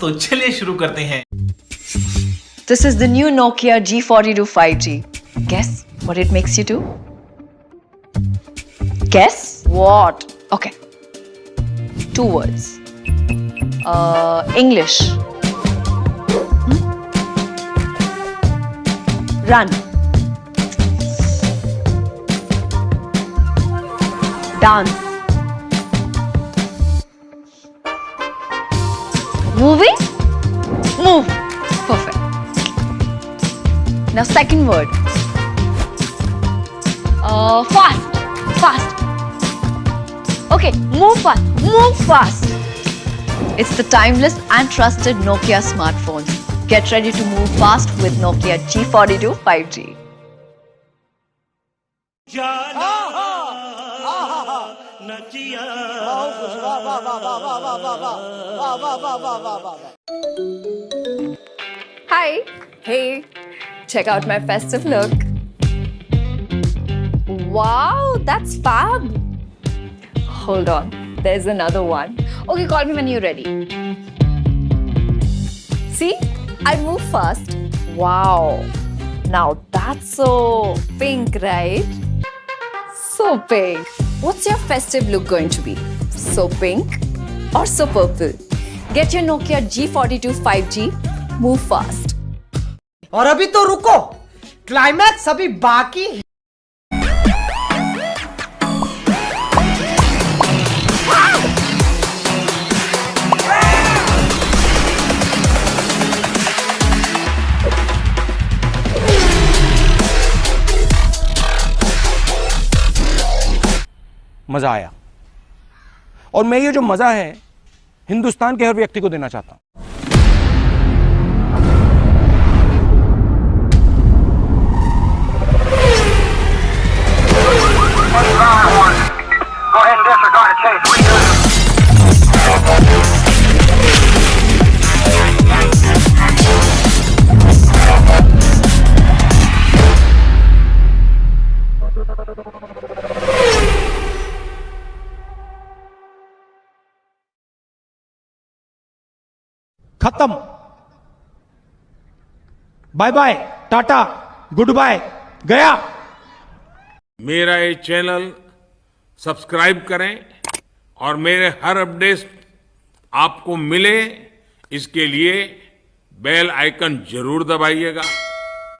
तो चलिए शुरू करते हैं। This is the new Nokia G42 5G. Guess what it makes you do? Guess what? Okay. 2 words. English. Run. Dance. Moving? Move. Perfect. Now second word. Fast. Fast. Okay, move fast. Move fast. It's the timeless and trusted Nokia smartphones. Get ready to move fast with Nokia G42 5G. Hi. Hey. Check out my festive look. Wow, that's fab. Hold on. There's another one. Okay, call me when you're ready. See? I move fast. Wow. Now that's so pink, right? So pink. What's your festive look going to be? So pink or so purple? Get your Nokia G42 5G. Move fast. और अभी तो रुको, climax अभी बाकी है। मजा आया और मैं ये जो मजा है हिंदुस्तान के हर व्यक्ति को देना चाहता हूं। खत्म। Bye bye, tata, good bye, गया। मेरा ये चैनल सब्सक्राइब करें और मेरे हर अपडेट आपको मिले, इसके लिए बेल आइकन जरूर दबाइएगा।